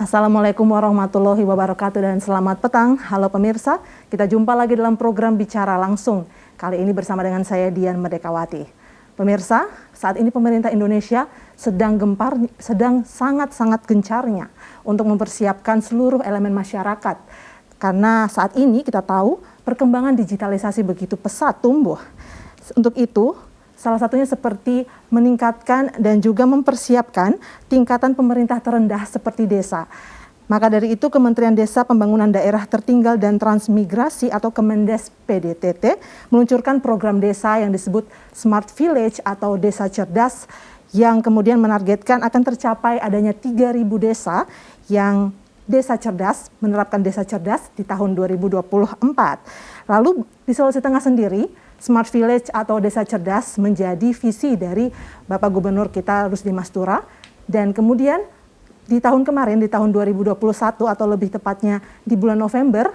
Assalamualaikum warahmatullahi wabarakatuh dan selamat petang. Halo pemirsa, kita jumpa lagi dalam program Bicara Langsung. Kali ini bersama dengan saya Dian Merdekawati. Pemirsa, saat ini pemerintah Indonesia sedang sangat-sangat gencarnya untuk mempersiapkan seluruh elemen masyarakat. Karena saat ini kita tahu perkembangan digitalisasi begitu pesat tumbuh. Untuk itu, salah satunya seperti meningkatkan dan juga mempersiapkan tingkatan pemerintah terendah seperti desa. Maka dari itu Kementerian Desa Pembangunan Daerah Tertinggal dan Transmigrasi atau Kemendes PDTT meluncurkan program desa yang disebut Smart Village atau Desa Cerdas yang kemudian menargetkan akan tercapai adanya 3.000 desa yang desa cerdas, menerapkan desa cerdas di tahun 2024. Lalu di Sulawesi Tengah sendiri, Smart Village atau Desa Cerdas menjadi visi dari Bapak Gubernur kita Rusdi Mastura. Dan kemudian di tahun kemarin, di tahun 2021 atau lebih tepatnya di bulan November,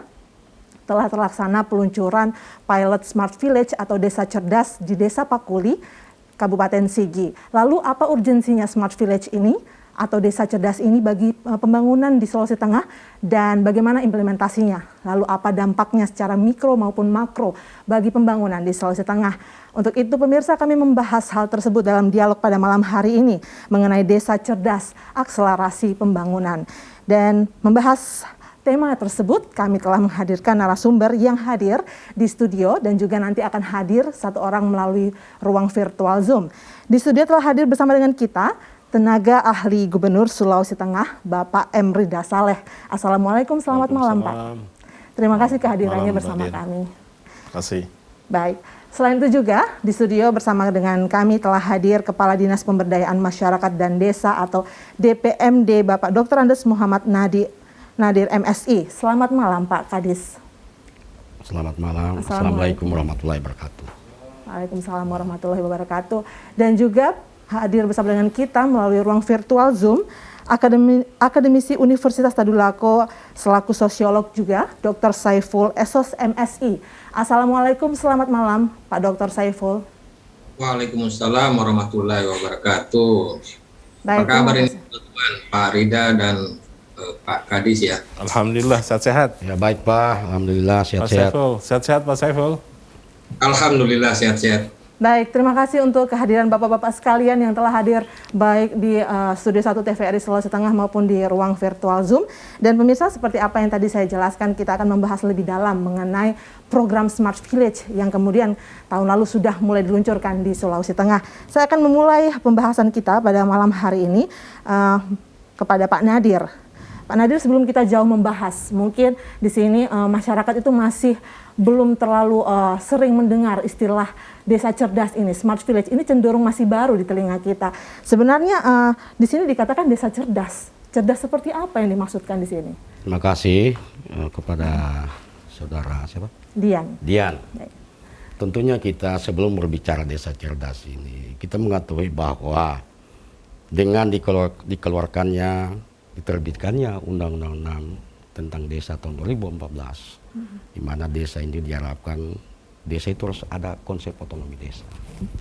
telah terlaksana peluncuran pilot Smart Village atau Desa Cerdas di Desa Pakuli, Kabupaten Sigi. Lalu apa urgensinya Smart Village ini atau Desa Cerdas ini bagi pembangunan di Sulawesi Tengah dan bagaimana implementasinya? Lalu apa dampaknya secara mikro maupun makro bagi pembangunan di Sulawesi Tengah? Untuk itu pemirsa, kami membahas hal tersebut dalam dialog pada malam hari ini mengenai Desa Cerdas, akselerasi pembangunan. Dan membahas tema tersebut kami telah menghadirkan narasumber yang hadir di studio dan juga nanti akan hadir satu orang melalui ruang virtual Zoom. Di studio telah hadir bersama dengan kita Tenaga Ahli Gubernur Sulawesi Tengah, Bapak M. Rida Saleh. Assalamualaikum, selamat malam Pak. Terima kasih kehadirannya bersama kami. Terima kasih. Baik, selain itu juga di studio bersama dengan kami telah hadir Kepala Dinas Pemberdayaan Masyarakat dan Desa atau DPMD Bapak Dr. Andes Muhammad Nadir MSI. Selamat malam Pak Kadis. Selamat malam, Assalamualaikum warahmatullahi wabarakatuh. Waalaikumsalam warahmatullahi wabarakatuh. Dan juga hadir bersama dengan kita melalui ruang virtual Zoom, akademisi Universitas Tadulako selaku sosiolog juga, Dr. Saiful Esos MSI. Assalamualaikum, selamat malam Pak Dr. Saiful. Waalaikumsalam warahmatullahi wabarakatuh. Apa kabar ini teman-teman, Pak Rida dan Pak Kadis ya? Alhamdulillah sehat-sehat. Ya baik Pak, Alhamdulillah sehat-sehat. Sehat-sehat Pak Saiful. Alhamdulillah sehat-sehat. Baik, terima kasih untuk kehadiran Bapak-Bapak sekalian yang telah hadir baik di Studio 1 TVRI Sulawesi Tengah maupun di ruang virtual Zoom. Dan pemirsa, seperti apa yang tadi saya jelaskan, kita akan membahas lebih dalam mengenai program Smart Village yang kemudian tahun lalu sudah mulai diluncurkan di Sulawesi Tengah. Saya akan memulai pembahasan kita pada malam hari ini kepada Pak Nadir. Pak Nadir, sebelum kita jauh membahas, mungkin di sini masyarakat itu masih belum terlalu sering mendengar istilah Desa Cerdas ini, Smart Village ini cenderung masih baru di telinga kita. Sebenarnya di sini dikatakan Desa Cerdas. Cerdas seperti apa yang dimaksudkan di sini? Terima kasih kepada saudara siapa? Dian. Baik. Tentunya kita sebelum berbicara Desa Cerdas ini, kita mengetahui bahwa dengan dikeluarkannya, diterbitkannya Undang-Undang 6 tentang Desa tahun 2014, di mana desa ini diharapkan desa itu harus ada konsep otonomi desa.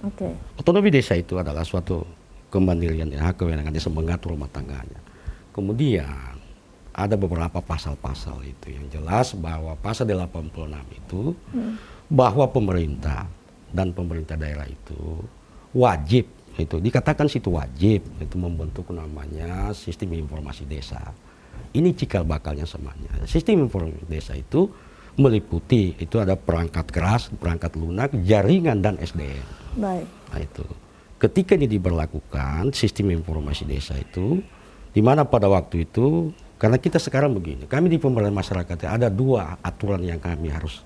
Oke. Otonomi desa itu adalah suatu kemandirian dan hak kewenangan desa mengatur rumah tangganya. Kemudian ada beberapa pasal-pasal itu yang jelas bahwa pasal 86 itu bahwa pemerintah dan pemerintah daerah itu wajib, itu dikatakan situ wajib itu membentuk namanya sistem informasi desa. Ini cikal bakalnya semuanya. Sistem informasi desa itu meliputi itu ada perangkat keras, perangkat lunak, jaringan dan SDM. Baik. Nah itu. Ketika ini diberlakukan sistem informasi desa itu, di mana pada waktu itu, karena kita sekarang begini, kami di pemberdayaan masyarakat ada 2 aturan yang kami harus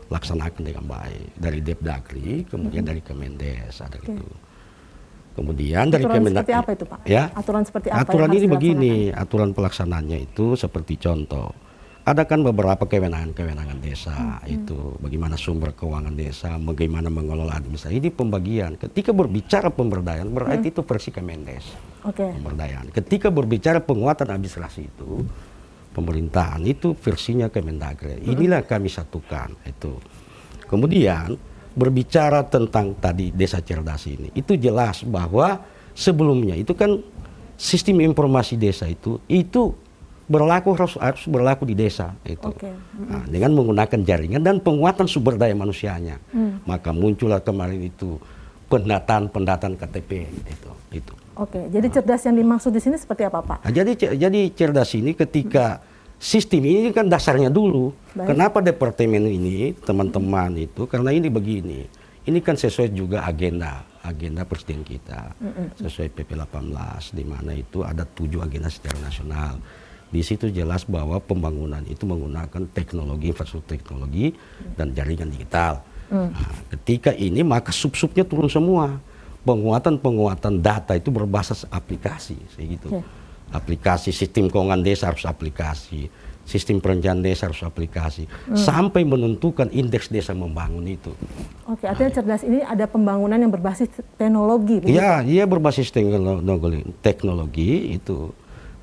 laksanakan dengan baik, dari Depdagri, kemudian dari Kemendes, ada itu. Kemudian dari Kemendes. Seperti apa itu Pak? Ya. Aturan seperti apa? Aturan ini begini, aturan pelaksananya itu seperti contoh. Ada kan beberapa kewenangan desa itu, bagaimana sumber keuangan desa, bagaimana mengelola administrasi. Ini pembagian. Ketika berbicara pemberdayaan, berarti itu versi Kemendes. Pemberdayaan. Ketika berbicara penguatan administrasi itu, pemerintahan itu versinya Kemendagri. Inilah kami satukan itu. Kemudian berbicara tentang tadi Desa Cerdas ini, itu jelas bahwa sebelumnya itu kan sistem informasi desa itu harus berlaku di desa itu. Oke. Nah, dengan menggunakan jaringan dan penguatan sumber daya manusianya. Maka muncullah kemarin itu pendataan KTP itu. Oke, jadi cerdas yang dimaksud di sini seperti apa, Pak? Nah, jadi cerdas ini ketika sistem ini kan dasarnya dulu. Baik. Kenapa departemen ini, teman-teman itu, karena ini begini. Ini kan sesuai juga agenda presiden kita. Sesuai PP 18, di mana itu ada 7 agenda secara nasional. Di situ jelas bahwa pembangunan itu menggunakan teknologi, infrastruktur teknologi, dan jaringan digital. Nah, ketika ini maka sub-subnya turun semua. Penguatan data itu berbasis aplikasi, gitu. Aplikasi sistem keuangan desa harus aplikasi, sistem perencanaan desa harus aplikasi, sampai menentukan indeks desa membangun itu. Oke, artinya cerdas ini ada pembangunan yang berbasis teknologi. Iya, berbasis teknologi itu,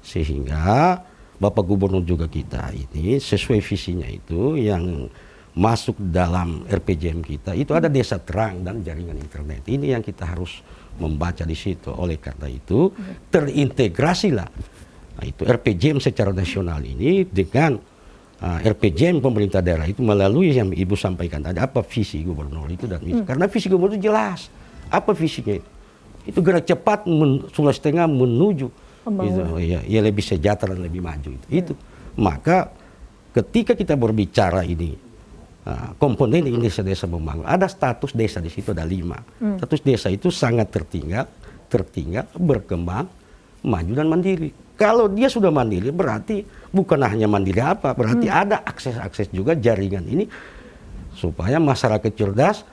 sehingga Bapak Gubernur juga kita ini sesuai visinya itu yang masuk dalam RPJM kita itu ada desa terang dan jaringan internet. Ini yang kita harus membaca di situ. Oleh karena itu terintegrasilah itu RPJM secara nasional ini dengan RPJM pemerintah daerah itu melalui yang Ibu sampaikan tadi, apa visi gubernur itu dan misi. Karena visi gubernur itu jelas. Apa visinya itu? Itu gerak cepat Sulawesi Tengah menuju gitu, ya lebih sejahtera dan lebih maju itu. Maka ketika kita berbicara ini komponen desa membangun, ada status desa di situ ada 5. Status desa itu sangat tertinggal, berkembang, maju dan mandiri. Kalau dia sudah mandiri berarti bukan hanya mandiri berarti ada akses juga jaringan ini supaya masyarakat cerdas,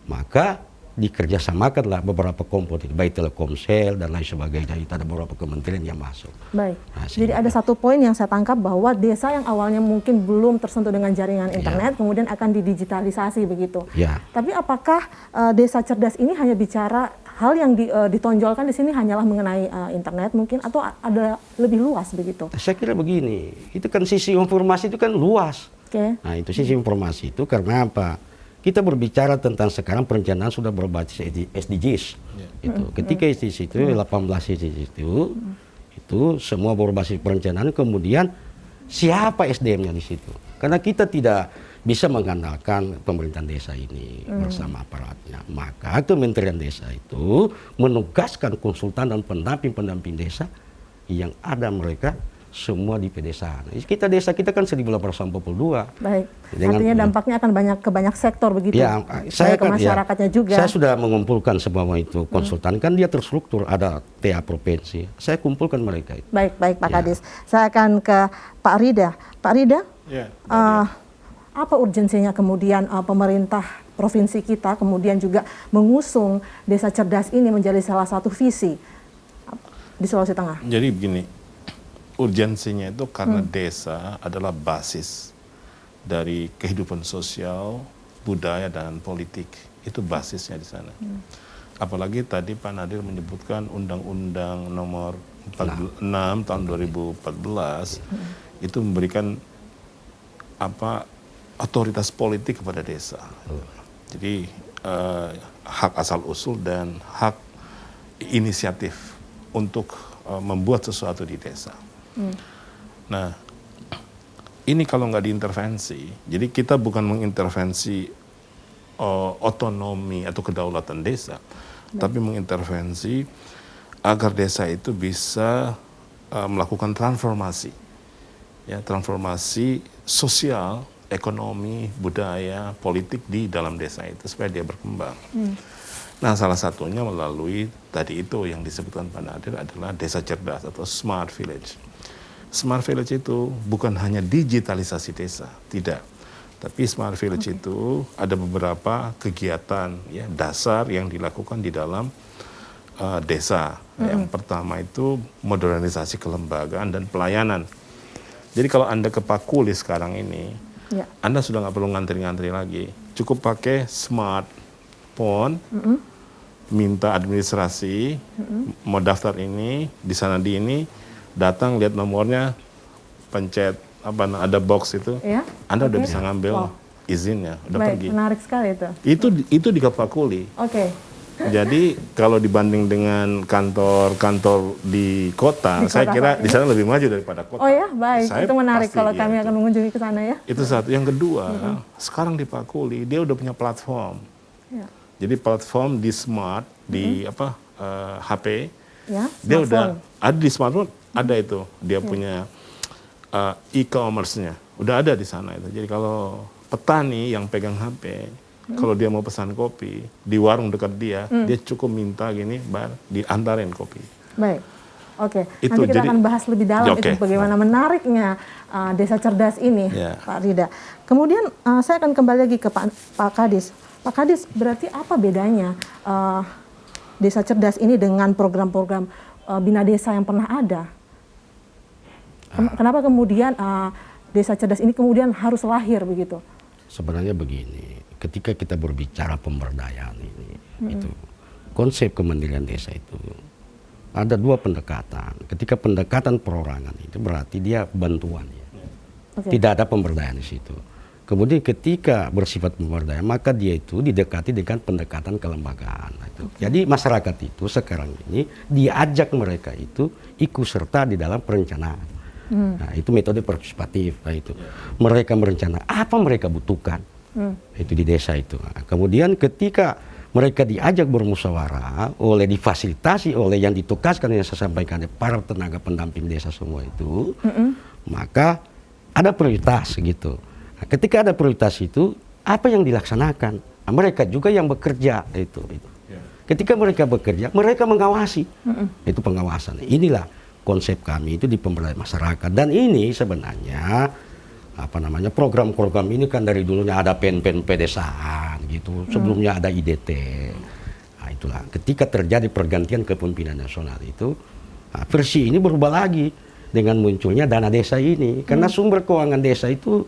maka dikerjasamakanlah beberapa komponen, baik Telkomsel dan lain sebagainya. Itu ada beberapa kementerian yang masuk. Baik. Jadi ada satu poin yang saya tangkap bahwa desa yang awalnya mungkin belum tersentuh dengan jaringan internet, kemudian akan didigitalisasi begitu. Tapi apakah desa cerdas ini hanya bicara hal yang ditonjolkan di sini hanyalah mengenai internet mungkin, atau ada lebih luas begitu? Saya kira begini, itu kan sisi informasi itu kan luas. Nah itu sisi informasi itu karena apa? Kita berbicara tentang sekarang perencanaan sudah berbasis SDGs. Ketika SDGs itu 18 SDGs itu semua berbasis perencanaan, kemudian siapa SDM-nya di situ? Karena kita tidak bisa mengandalkan pemerintahan desa ini bersama aparatnya. Maka Kementerian Desa itu menugaskan konsultan dan pendamping desa yang ada mereka semua di pedesaan. Kita desa kita kan 1842. Baik. Artinya dampaknya akan ke banyak sektor begitu. Ya, saya ke masyarakatnya juga. Saya sudah mengumpulkan semua itu konsultan, kan dia terstruktur, ada TA provinsi. Saya kumpulkan mereka itu. Baik Pak Kadis. Saya akan ke Pak Rida. Pak Rida, apa urgensinya kemudian pemerintah provinsi kita kemudian juga mengusung desa cerdas ini menjadi salah satu visi di Sulawesi Tengah? Jadi begini, urgensinya itu karena desa adalah basis dari kehidupan sosial, budaya, dan politik. Itu basisnya di sana. Apalagi tadi Pak Nadir menyebutkan Undang-Undang Nomor 6 tahun 2014 itu memberikan otoritas politik kepada desa. Jadi hak asal usul dan hak inisiatif untuk membuat sesuatu di desa. Nah, ini kalau nggak diintervensi, jadi kita bukan mengintervensi otonomi atau kedaulatan desa, tapi mengintervensi agar desa itu bisa melakukan transformasi, transformasi sosial, ekonomi, budaya, politik di dalam desa itu supaya dia berkembang. Nah, salah satunya melalui tadi itu yang disebutkan Pak Nadir adalah desa cerdas atau smart village. Smart village itu bukan hanya digitalisasi desa, tidak. Tapi smart village itu ada beberapa kegiatan dasar yang dilakukan di dalam desa. Yang pertama itu modernisasi kelembagaan dan pelayanan. Jadi kalau Anda ke Pakuli sekarang ini, Anda sudah nggak perlu ngantri-ngantri lagi. Cukup pakai smartphone, minta administrasi, mau daftar ini, di sana di ini, datang lihat nomornya, pencet ada box itu, Anda udah bisa ngambil izinnya, udah pergi. Menarik sekali itu. Itu di Kapakuli. Jadi kalau dibanding dengan kantor-kantor di kota, saya kira di sana lebih maju daripada kota. Oh ya, baik. Saya Itu menarik pasti, kalau ya, kami itu. akan mengunjungi ke sana ya. Itu satu. Yang kedua, sekarang di Pakuli dia udah punya platform. Ya. Jadi platform di smart, di HP, Ya, dia smartphone. udah ada di smartphone, ada itu. Dia punya e-commerce-nya, udah ada di sana itu. Jadi kalau petani yang pegang HP, kalau dia mau pesan kopi di warung dekat dia, dia cukup minta gini, diantarin kopi. Baik. Oke, Itu nanti kita jadi- akan bahas lebih dalam Oke. itu bagaimana menariknya desa cerdas ini, Ya. Pak Rida. Kemudian saya akan kembali lagi ke Pak Kadis. Pak Kadis, berarti apa bedanya desa cerdas ini dengan program-program Bina Desa yang pernah ada? Kenapa kemudian desa cerdas ini kemudian harus lahir begitu? Sebenarnya begini, ketika kita berbicara pemberdayaan ini, itu konsep kemandirian desa itu ada dua pendekatan. Ketika pendekatan perorangan itu berarti dia bantuan ya. Oke. Tidak ada pemberdayaan di situ. Kemudian ketika bersifat pemberdayaan, maka dia itu didekati dengan pendekatan kelembagaan. Nah, itu. Jadi masyarakat itu sekarang ini diajak mereka itu ikut serta di dalam perencanaan. Nah, itu metode partisipatif. Nah, itu mereka merencanakan apa mereka butuhkan. Itu di desa itu. Nah, kemudian ketika mereka diajak bermusyawarah oleh difasilitasi oleh yang ditugaskan yang saya sampaikan para tenaga pendamping desa semua itu, maka ada prioritas gitu. Nah, ketika ada prioritas itu, apa yang dilaksanakan? Nah, mereka juga yang bekerja itu. Ketika mereka bekerja, mereka mengawasi. Itu pengawasan. Inilah konsep kami itu di pemberdayaan masyarakat. Dan ini sebenarnya program-program ini kan dari dulunya ada pen-pen pedesaan gitu. Sebelumnya ada IDT. Nah, itulah. Ketika terjadi pergantian kepemimpinan nasional itu, versi ini berubah lagi dengan munculnya dana desa ini. Karena sumber keuangan desa itu,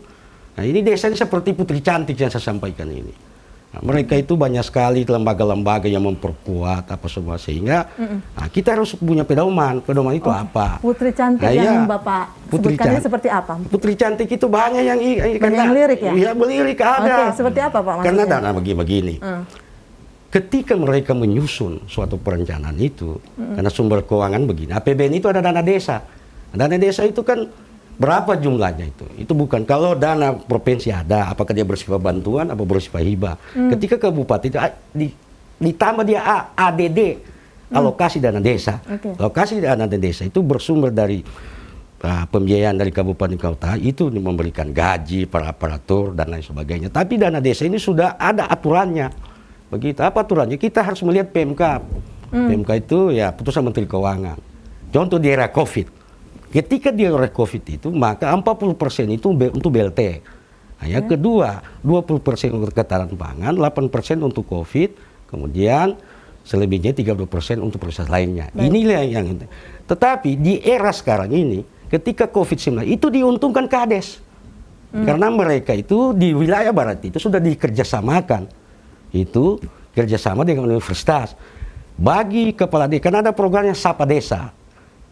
nah ini desa ini seperti putri cantik yang saya sampaikan ini. Nah, mereka itu banyak sekali lembaga-lembaga yang memperkuat apa semua sehingga kita harus punya pedoman. Pedoman itu apa? Putri cantik Nah, yang iya, Bapak putri sebutkan ini cantik. seperti apa? Putri cantik itu banyak yang yang lirik ya? Iya, melirik ada. Oke, seperti apa Pak Karena maksudnya? dana begini. Ketika mereka menyusun suatu perencanaan itu, karena sumber keuangan begini, APBN itu ada dana desa. Dana desa itu kan berapa jumlahnya itu? Itu bukan kalau dana provinsi ada, apakah dia bersifat bantuan atau bersifat hibah. Ketika kabupaten itu ditambah dia ADD, alokasi dana desa. Oke. Alokasi dana desa itu bersumber dari pembiayaan dari kabupaten kota itu memberikan gaji para aparatur dan lain sebagainya. Tapi dana desa ini sudah ada aturannya. Begitu apa aturannya? Kita harus melihat PMK. PMK itu ya putusan Menteri Keuangan. Contoh di era Covid. Ketika di era Covid itu maka 40% itu untuk BLT. Nah, yang kedua 20% untuk ketahanan pangan, 8% untuk Covid, kemudian selebihnya 32% untuk proses lainnya. Baik. Inilah yang tetapi di era sekarang ini ketika Covid-19 itu diuntungkan Kades. Karena mereka itu di wilayah barat itu sudah dikerjasamakan. Itu kerjasama dengan universitas. Bagi kepala desa, karena ada programnya Sapa Desa.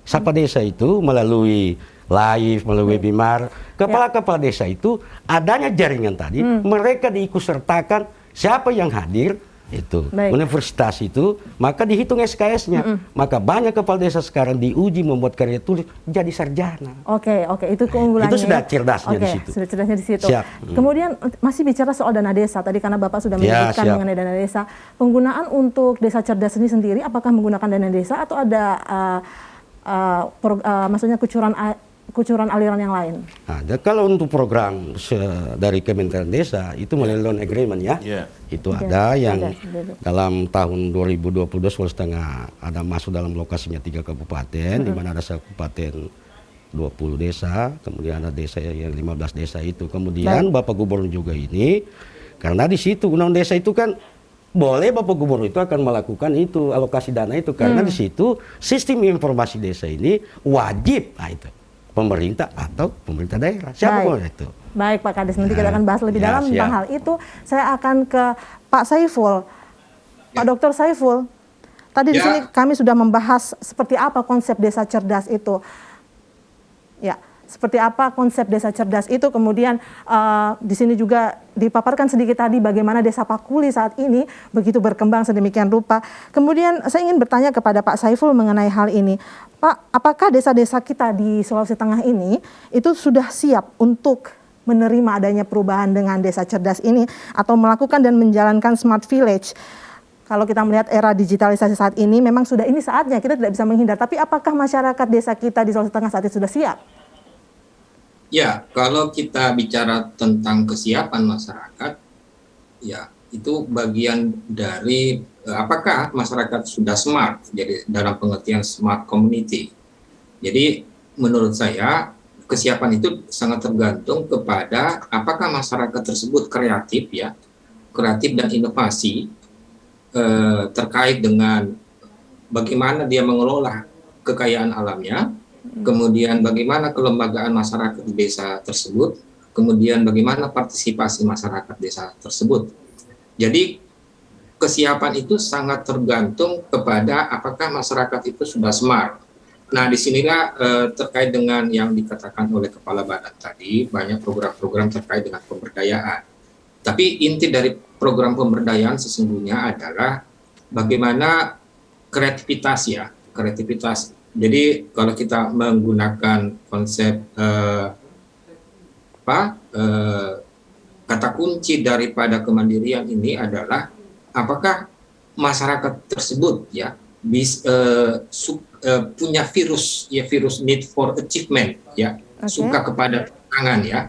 Sapa Desa itu melalui live, melalui webinar. Kepala-kepala desa itu adanya jaringan tadi, mereka diikutsertakan siapa yang hadir, itu Baik. universitas itu, maka dihitung SKS-nya. Maka banyak kepala desa sekarang diuji membuat karya tulis jadi sarjana. Oke, itu keunggulannya. Itu sudah cerdasnya di situ. Sudah cerdasnya di situ. Siap. Kemudian masih bicara soal dana desa. Tadi karena Bapak sudah Ya, menyebutkan siap. mengenai dana desa. Penggunaan untuk desa cerdas ini sendiri, apakah menggunakan dana desa atau ada maksudnya kucuran aliran yang lain? Nah, kalau untuk program dari Kementerian Desa itu melalui loan agreement ya. Yeah. Itu Oke, ada yang ada. dalam tahun 2022 setengah ada masuk dalam lokasinya 3 kabupaten, di mana ada kabupaten 20 desa, kemudian ada desa yang 15 desa itu. Kemudian Bapak Gubernur juga ini karena di situ undang desa itu kan boleh Bapak Gubernur itu akan melakukan itu alokasi dana itu karena di situ sistem informasi desa ini wajib, nah itu pemerintah atau pemerintah daerah siapa Baik. boleh itu. Baik Pak Kades, nanti kita akan bahas lebih Ya, dalam tentang siap. hal itu. Saya akan ke Pak Saiful, Pak Dr. Saiful. Tadi di Ya. sini kami sudah membahas seperti apa konsep desa cerdas itu. Ya, seperti apa konsep desa cerdas itu. Kemudian di sini juga dipaparkan sedikit tadi bagaimana desa Pakuli saat ini begitu berkembang sedemikian rupa. Kemudian saya ingin bertanya kepada Pak Saiful mengenai hal ini. Pak, apakah desa-desa kita di Sulawesi Tengah ini itu sudah siap untuk menerima adanya perubahan dengan desa cerdas ini atau melakukan dan menjalankan smart village? Kalau kita melihat era digitalisasi saat ini, memang sudah ini saatnya, kita tidak bisa menghindar. Tapi apakah masyarakat desa kita di Sulawesi Tengah saat ini sudah siap? Ya, kalau kita bicara tentang kesiapan masyarakat, ya itu bagian dari apakah masyarakat sudah smart, jadi dalam pengertian smart community. Jadi menurut saya kesiapan itu sangat tergantung kepada apakah masyarakat tersebut kreatif ya, kreatif dan inovasi terkait dengan bagaimana dia mengelola kekayaan alamnya. Kemudian bagaimana kelembagaan masyarakat di desa tersebut, kemudian bagaimana partisipasi masyarakat desa tersebut. Jadi kesiapan itu sangat tergantung kepada apakah masyarakat itu sudah smart. Nah, disinilah terkait dengan yang dikatakan oleh Kepala Badan tadi, banyak program-program terkait dengan pemberdayaan. Tapi inti dari program pemberdayaan sesungguhnya adalah bagaimana kreativitas ya, kreativitas. Jadi kalau kita menggunakan konsep kata kunci daripada kemandirian ini adalah apakah masyarakat tersebut ya punya virus need for achievement ya, suka kepada tantangan ya.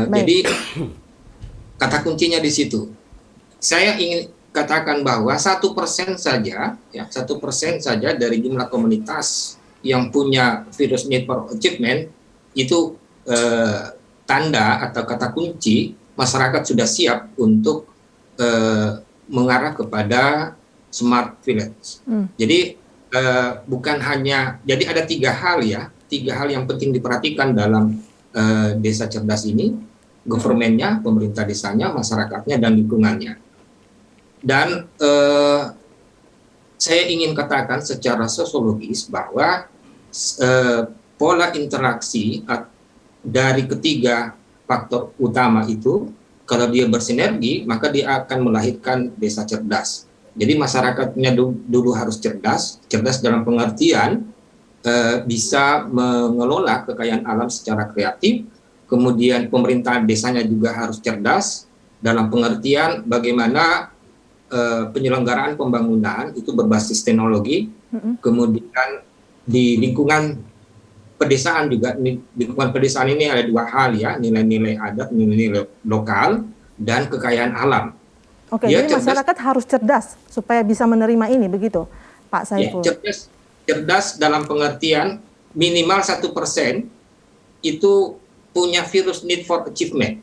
Jadi kata kuncinya di situ. Saya ingin katakan bahwa 1% saja, ya 1% saja dari jumlah komunitas yang punya virus need for achievement itu tanda atau kata kunci masyarakat sudah siap untuk mengarah kepada smart village. Jadi bukan hanya, jadi ada 3 hal ya, 3 hal yang penting diperhatikan dalam desa cerdas ini, government-nya, pemerintah desanya, masyarakatnya, dan lingkungannya. Dan saya ingin katakan secara sosiologis bahwa pola interaksi dari ketiga faktor utama itu, kalau dia bersinergi, maka dia akan melahirkan desa cerdas. Jadi masyarakatnya dulu harus cerdas dalam pengertian bisa mengelola kekayaan alam secara kreatif, kemudian pemerintahan desanya juga harus cerdas dalam pengertian bagaimana penyelenggaraan pembangunan itu berbasis teknologi, kemudian di lingkungan pedesaan juga, lingkungan pedesaan ini ada 2 hal ya, nilai-nilai adat, nilai-nilai lokal, dan kekayaan alam. Oke, jadi masyarakat harus cerdas supaya bisa menerima ini, begitu Pak Saiful? Ya, cerdas dalam pengertian minimal 1% itu punya virus need for achievement.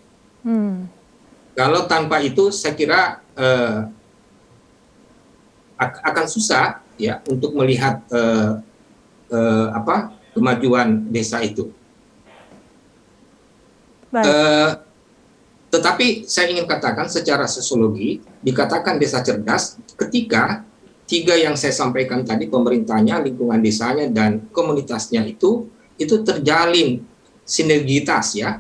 Kalau tanpa itu saya kira akan susah ya untuk melihat kemajuan desa itu. Tetapi saya ingin katakan secara sosiologi, dikatakan desa cerdas ketika 3 yang saya sampaikan tadi, pemerintahnya, lingkungan desanya, dan komunitasnya itu terjalin sinergitas ya,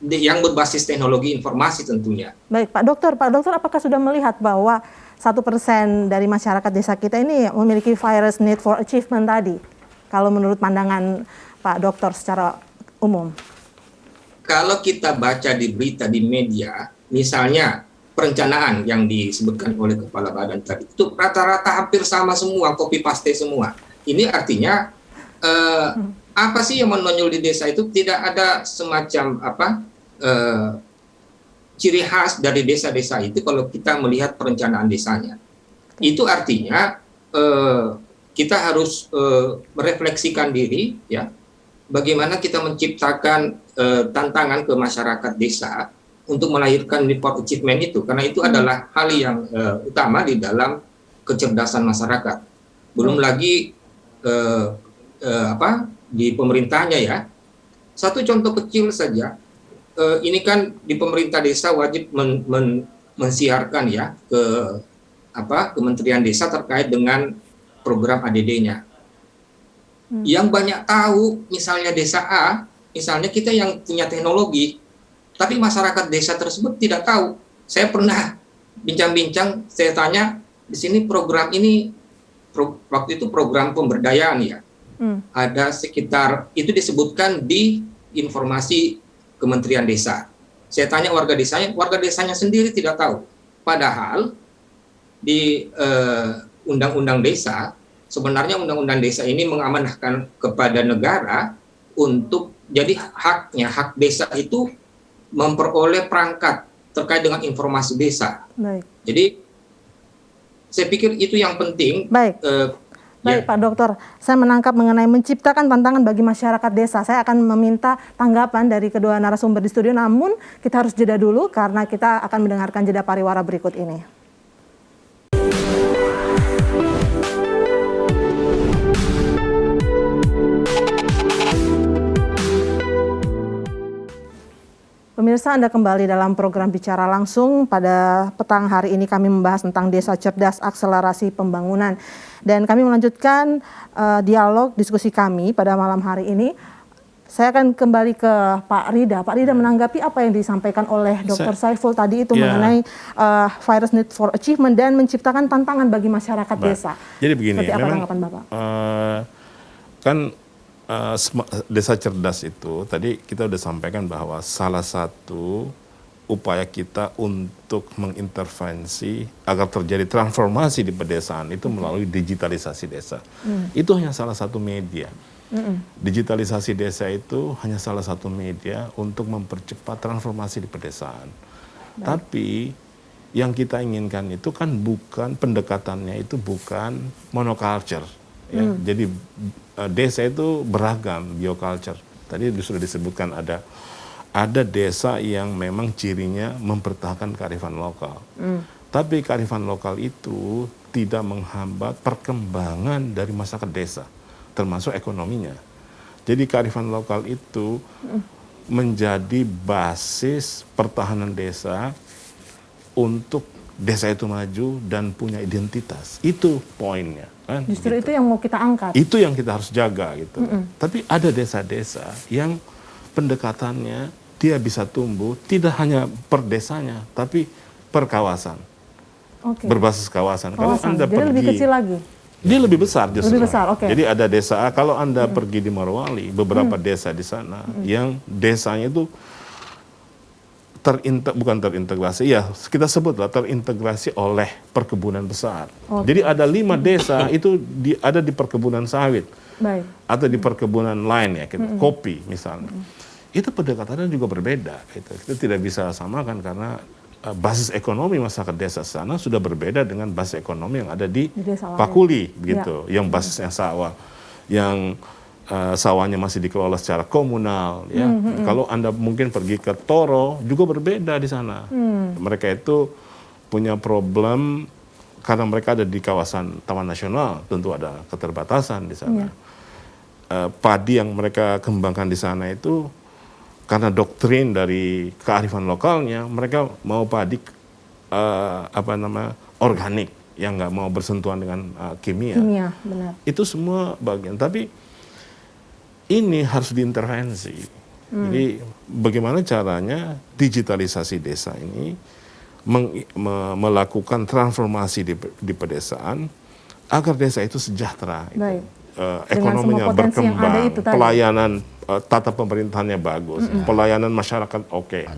yang berbasis teknologi informasi tentunya. Baik, Pak Dokter, apakah sudah melihat bahwa 1% dari masyarakat desa kita ini memiliki virus need for achievement tadi? Kalau menurut pandangan Pak Dokter secara umum. Kalau kita baca di berita di media, misalnya perencanaan yang disebutkan oleh Kepala Badan tadi, itu rata-rata hampir sama semua, copy paste semua. Ini artinya apa sih yang menonjol di desa itu? Tidak ada semacam ciri khas dari desa-desa itu kalau kita melihat perencanaan desanya. Itu artinya kita harus merefleksikan diri ya, bagaimana kita menciptakan tantangan ke masyarakat desa untuk melahirkan need for achievement itu, karena itu adalah hal yang utama di dalam kecerdasan masyarakat. Belum lagi di pemerintahnya ya. Satu contoh kecil saja, ini kan di pemerintah desa wajib mensiarkan ya ke Kementerian Desa terkait dengan program ADD-nya. Yang banyak tahu misalnya desa A, misalnya kita yang punya teknologi, tapi masyarakat desa tersebut tidak tahu. Saya pernah bincang-bincang, saya tanya di sini program ini waktu itu program pemberdayaan ya. Ada sekitar itu disebutkan di informasi Kementerian Desa. Saya tanya warga desanya sendiri tidak tahu. Padahal di Undang-Undang Desa, sebenarnya Undang-Undang Desa ini mengamanahkan kepada negara untuk jadi hak desa itu memperoleh perangkat terkait dengan informasi desa. Baik. Jadi saya pikir itu yang penting. Baik. Baik, Pak Dokter, saya menangkap mengenai menciptakan tantangan bagi masyarakat desa. Saya akan meminta tanggapan dari kedua narasumber di studio, namun kita harus jeda dulu karena kita akan mendengarkan jeda pariwara berikut ini. Pemirsa, Anda kembali dalam program Bicara Langsung. Pada petang hari ini kami membahas tentang Desa Cerdas Akselerasi Pembangunan. Dan kami melanjutkan dialog diskusi kami pada malam hari ini. Saya akan kembali ke Pak Rida. Pak Rida menanggapi apa yang disampaikan oleh Dr. Saiful tadi itu mengenai Virus Need for Achievement dan menciptakan tantangan bagi masyarakat desa. Jadi begini, seperti apa memang tanggapan Bapak? Desa cerdas itu tadi kita udah sampaikan bahwa salah satu upaya kita untuk mengintervensi agar terjadi transformasi di pedesaan itu melalui digitalisasi desa. Itu hanya salah satu media. Digitalisasi desa itu hanya salah satu media untuk mempercepat transformasi di pedesaan. Tapi yang kita inginkan itu kan bukan pendekatannya, itu bukan monoculture. Ya, jadi desa itu beragam bioculture. Tadi sudah disebutkan ada desa yang memang cirinya mempertahankan kearifan lokal. Tapi kearifan lokal itu tidak menghambat perkembangan dari masyarakat desa, termasuk ekonominya. Jadi kearifan lokal itu menjadi basis pertahanan desa untuk desa itu maju dan punya identitas. Itu poinnya. Kan, Justru gitu. itu yang mau kita angkat. Itu yang kita harus jaga gitu. Tapi ada desa-desa yang pendekatannya dia bisa tumbuh tidak hanya per desanya, tapi per kawasan. Berbasis kawasan. Kalau Anda Jadi pergi, lebih kecil lagi. dia lebih besar justru. Lebih besar, Jadi ada desa, kalau Anda pergi di Morowali, beberapa desa di sana yang desanya itu bukan terintegrasi, ya kita sebutlah terintegrasi oleh perkebunan besar. Jadi ada 5 desa itu ada di perkebunan sawit. Baik. Atau di perkebunan lain ya, kopi misalnya. Itu pendekatannya juga berbeda. Kita tidak bisa samakan karena basis ekonomi masyarakat desa sana sudah berbeda dengan basis ekonomi yang ada di Pakuli, begitu, yang basisnya sawah, yang sawahnya masih dikelola secara komunal. Ya. Kalau Anda mungkin pergi ke Toro juga berbeda di sana. Mereka itu punya problem karena mereka ada di kawasan Taman Nasional, tentu ada keterbatasan di sana. Padi yang mereka kembangkan di sana itu karena doktrin dari kearifan lokalnya, mereka mau padi organik yang nggak mau bersentuhan dengan kimia. Benar. Itu semua bagian. Tapi ini harus diintervensi. Jadi bagaimana caranya digitalisasi desa ini melakukan transformasi di pedesaan agar desa itu sejahtera. Ekonominya berkembang, pelayanan tata pemerintahannya bagus, pelayanan masyarakat oke.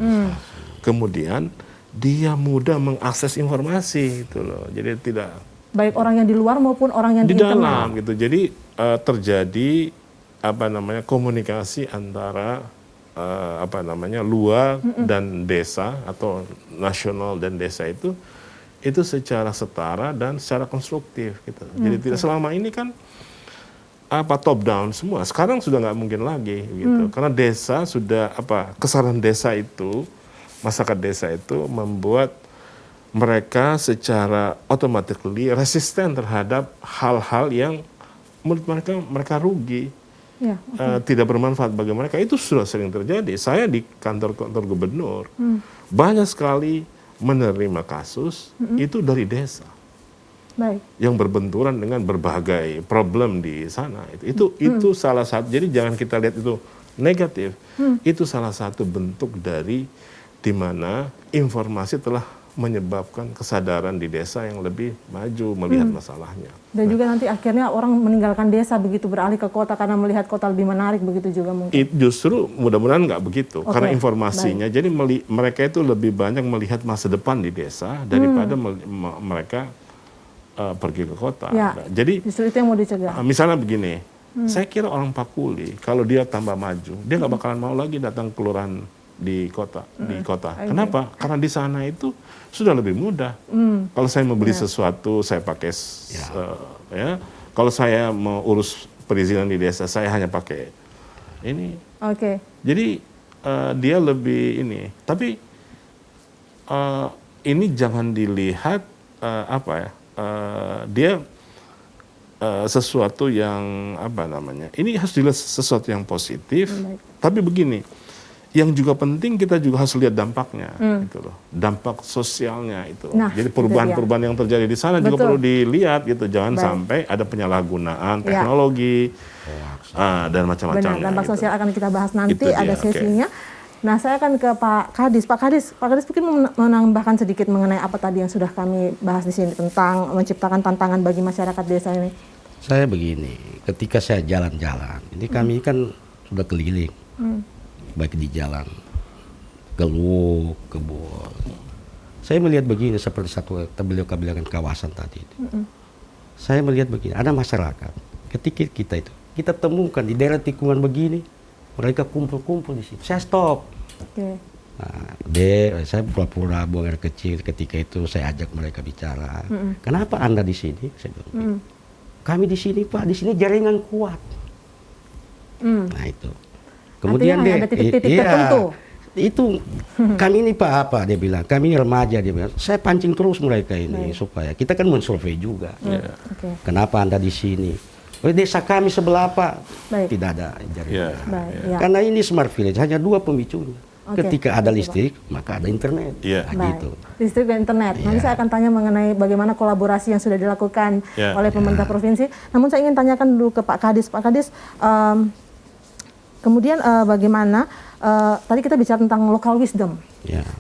Kemudian dia mudah mengakses informasi gitu loh. Jadi tidak baik orang yang di luar maupun orang yang di dalam gitu. Jadi terjadi komunikasi antara luar dan desa atau nasional dan desa itu secara setara dan secara konstruktif gitu. Jadi tidak selama ini kan top down semua. Sekarang sudah nggak mungkin lagi gitu. Karena desa sudah kesadaran desa itu, masyarakat desa itu membuat mereka secara automatically resisten terhadap hal-hal yang menurut mereka rugi. Tidak bermanfaat bagi mereka. Itu sudah sering terjadi. Saya di kantor gubernur banyak sekali menerima kasus itu dari desa. Baik. yang berbenturan dengan berbagai problem di sana. Itu salah satu. Jadi jangan kita lihat itu negatif. Itu salah satu bentuk dari di mana informasi telah menyebabkan kesadaran di desa yang lebih maju melihat masalahnya. Dan juga nanti akhirnya orang meninggalkan desa begitu beralih ke kota karena melihat kota lebih menarik begitu juga mungkin. Justru mudah-mudahan nggak begitu, Oke, karena informasinya. Jadi mereka itu lebih banyak melihat masa depan di desa daripada mereka pergi ke kota. Ya, Nah, jadi justru itu yang mau dicegah. misalnya begini, saya kira orang Pakuli kalau dia tambah maju, dia nggak bakalan mau lagi datang ke kelurahan di kota. Kenapa? Karena di sana itu sudah lebih mudah. Kalau saya mau beli sesuatu, saya pakai ya. Kalau saya mau urus perizinan di desa, saya hanya pakai ini. Oke. Jadi dia lebih ini. Tapi ini jangan dilihat dia sesuatu yang apa namanya? Ini harus dilihat sesuatu yang positif. Tapi begini. Yang juga penting kita juga harus lihat dampaknya, gitu loh. Dampak sosialnya itu. Nah, jadi perubahan-perubahan yang terjadi di sana juga perlu dilihat gitu. Jangan sampai ada penyalahgunaan teknologi dan macam-macam. Benar, dampak gitu. sosial akan kita bahas nanti, Itu dia, ada sesinya. Nah, saya akan ke Pak Kadis. Pak Kadis mungkin menambahkan sedikit mengenai apa tadi yang sudah kami bahas di sini tentang menciptakan tantangan bagi masyarakat desa ini. Saya begini, ketika saya jalan-jalan, ini kami kan sudah keliling. Baik di jalan Geluk, Kebon. Saya melihat begini seperti satu beliau bilang kawasan tadi itu. Saya melihat begini, ada masyarakat. Ketika kita temukan di daerah tikungan begini, mereka kumpul-kumpul di sini. Saya stop. Oke. Nah, saya pura-pura buang air kecil. Ketika itu saya ajak mereka bicara. Kenapa Anda di sini? Saya bilang, kami di sini Pak, di sini jaringan kuat. Nah itu. Kemudian artinya ada titik-titik tertentu. Itu kami ini Pak dia bilang, kami remaja dia bilang, saya pancing terus mereka ini supaya kita kan mensurvei juga. Okay. Kenapa Anda di sini? Oh, desa kami sebelah Pak tidak ada jaringan. Karena ini smart village hanya 2 pemicunya. Ketika ada listrik, maka ada internet. Gitu. Listrik dan internet. Nanti saya akan tanya mengenai bagaimana kolaborasi yang sudah dilakukan oleh pemerintah provinsi. Namun saya ingin tanyakan dulu ke Pak Kadis. Pak Kadis, kemudian bagaimana tadi kita bicara tentang local wisdom.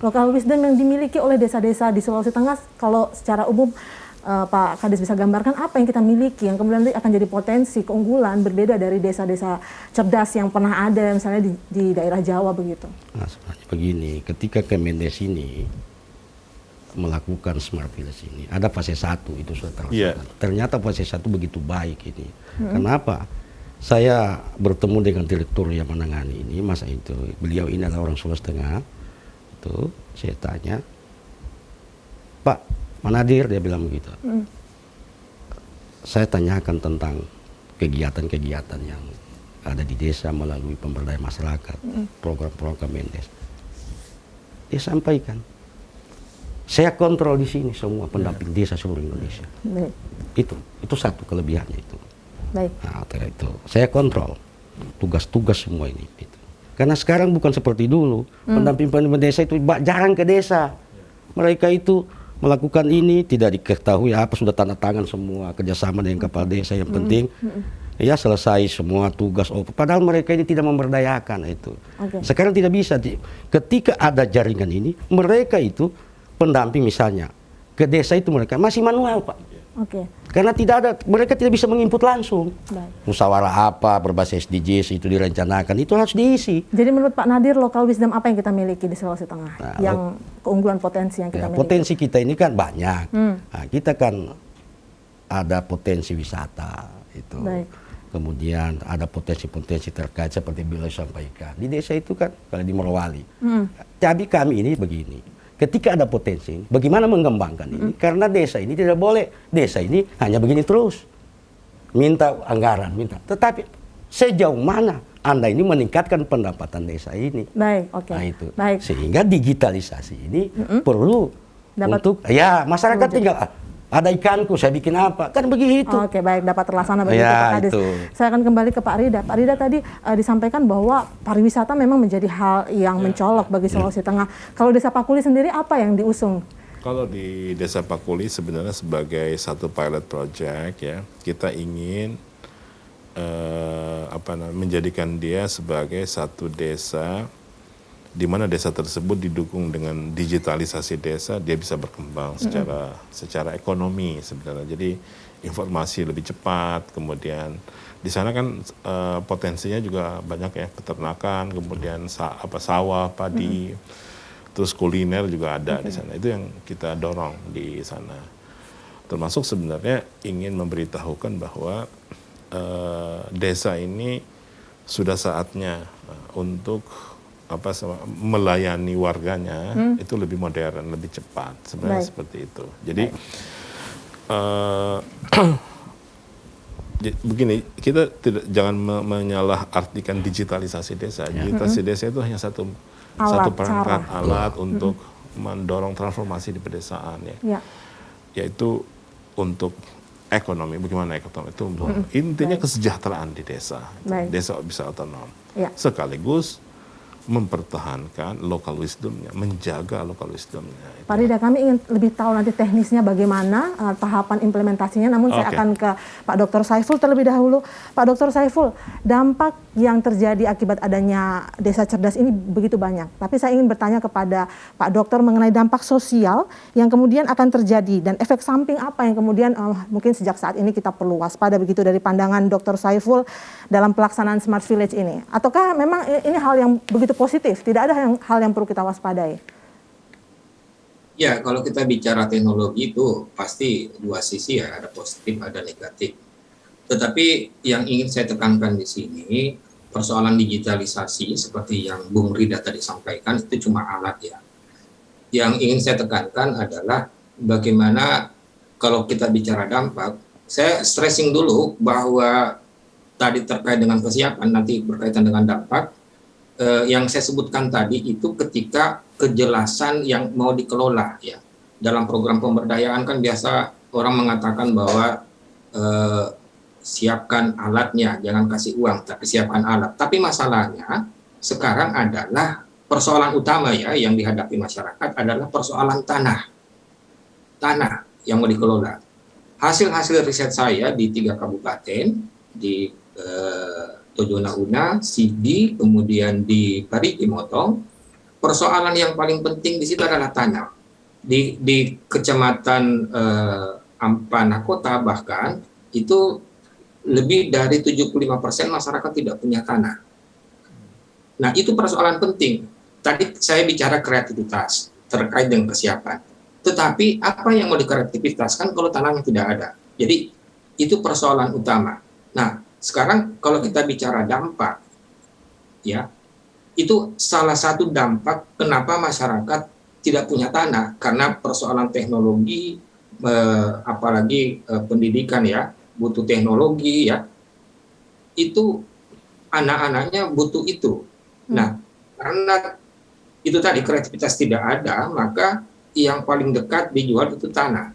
Local wisdom yang dimiliki oleh desa-desa di Sulawesi Tengah, kalau secara umum Pak Kadis bisa gambarkan apa yang kita miliki yang kemudian nanti akan jadi potensi keunggulan berbeda dari desa-desa cerdas yang pernah ada misalnya di daerah Jawa begitu. Nah, sebenarnya begini, ketika Kemendes ini melakukan smart village ini, ada fase 1 itu sudah terlaksana. Ternyata fase 1 begitu baik ini. Kenapa? Saya bertemu dengan direktur yang menangani ini, masa itu beliau ini adalah orang Sulawesi Tengah. Itu saya tanya, Pak Manadir, dia bilang begitu. Saya tanyakan tentang kegiatan-kegiatan yang ada di desa melalui pemberdayaan masyarakat, program-program Kemendes. Dia sampaikan, saya kontrol di sini semua pendamping desa seluruh Indonesia. Itu satu kelebihannya itu. Nah, itu saya kontrol tugas-tugas semua ini. Karena sekarang bukan seperti dulu, pendamping desa itu jarang ke desa. Mereka itu melakukan ini tidak diketahui apa sudah tanda tangan semua kerjasama dengan kepala desa yang penting ya selesai semua tugas. Padahal mereka ini tidak memberdayakan itu. Sekarang tidak bisa. Ketika ada jaringan ini, mereka itu pendamping misalnya ke desa itu mereka masih manual Pak. Karena mereka tidak bisa menginput langsung. Musyawarah apa berbasis SDGs itu direncanakan, itu harus diisi. Jadi menurut Pak Nadir, local wisdom apa yang kita miliki di Sulawesi Tengah? Yang keunggulan potensi yang kita miliki? Potensi kita ini kan banyak. Nah, kita kan ada potensi wisata itu. Kemudian ada potensi-potensi terkait seperti beliau sampaikan. Di desa itu kan, kalau di Morowali. Tapi kami ini begini. Ketika ada potensi, bagaimana mengembangkan ini? Karena desa ini tidak boleh. Desa ini hanya begini terus. Minta anggaran, minta. Tetapi sejauh mana Anda ini meningkatkan pendapatan desa ini? Nah, itu. Sehingga digitalisasi ini perlu untuk, masyarakat tinggal, ada ikanku, saya bikin apa? Kan begitu. Dapat terlaksana begitu Pak Kadis. Saya akan kembali ke Pak Rida. Pak Rida tadi disampaikan bahwa pariwisata memang menjadi hal yang mencolok bagi Sulawesi Tengah. Kalau Desa Pakuli sendiri apa yang diusung Kalau di Desa Pakuli sebenarnya sebagai satu pilot project ya, kita ingin menjadikan dia sebagai satu desa di mana desa tersebut didukung dengan digitalisasi desa, dia bisa berkembang secara ekonomi sebenarnya. Jadi informasi lebih cepat, kemudian di sana kan potensinya juga banyak ya, peternakan, kemudian sawah, padi, terus kuliner juga ada di sana. Itu yang kita dorong di sana. Termasuk sebenarnya ingin memberitahukan bahwa desa ini sudah saatnya untuk melayani warganya itu lebih modern, lebih cepat, sebenarnya seperti itu. Jadi begini, kita jangan menyalahartikan digitalisasi desa. Digitalisasi desa itu hanya satu perangkat alat untuk mendorong transformasi di pedesaan ya. Yaitu untuk ekonomi, bagaimana ekonomi itu intinya kesejahteraan di desa. Desa bisa otonom. Sekaligus mempertahankan local wisdomnya, menjaga local wisdomnya. Pak Rida, kami ingin lebih tahu nanti teknisnya bagaimana tahapan implementasinya, namun saya akan ke Pak Dr. Saiful terlebih dahulu. Pak Dr. Saiful, dampak yang terjadi akibat adanya desa cerdas ini begitu banyak. Tapi saya ingin bertanya kepada Pak Dokter mengenai dampak sosial yang kemudian akan terjadi dan efek samping apa yang kemudian mungkin sejak saat ini kita perlu waspada begitu dari pandangan Dr. Saiful dalam pelaksanaan Smart Village ini. Ataukah memang ini hal yang begitu positif, tidak ada hal yang perlu kita waspadai? Ya, kalau kita bicara teknologi itu pasti dua sisi ya, ada positif, ada negatif. Tetapi yang ingin saya tekankan di sini, persoalan digitalisasi seperti yang Bung Rida tadi sampaikan itu cuma alat ya. Yang ingin saya tekankan adalah bagaimana kalau kita bicara dampak, saya stressing dulu bahwa tadi terkait dengan kesiapan, nanti berkaitan dengan dampak, yang saya sebutkan tadi itu ketika kejelasan yang mau dikelola ya. Dalam program pemberdayaan kan biasa orang mengatakan bahwa siapkan alatnya, jangan kasih uang, tapi siapkan alat. Tapi masalahnya sekarang adalah persoalan utama ya yang dihadapi masyarakat adalah persoalan tanah yang mau dikelola. Hasil-hasil riset saya di 3 kabupaten, di Tojo Una, Sigi, kemudian di Parigi Motong, persoalan yang paling penting di situ adalah tanah. Di kecamatan Ampana Kota bahkan itu lebih dari 75% masyarakat tidak punya tanah. Nah, itu persoalan penting. Tadi saya bicara kreativitas terkait dengan kesiapan. Tetapi apa yang mau dikreativitaskan kalau tanahnya tidak ada? Jadi itu persoalan utama. Nah, sekarang kalau kita bicara dampak, ya, itu salah satu dampak kenapa masyarakat tidak punya tanah, karena persoalan teknologi, apalagi pendidikan ya, butuh teknologi ya, itu anak-anaknya butuh itu. Nah, karena itu tadi kreativitas tidak ada, maka yang paling dekat dijual itu tanah.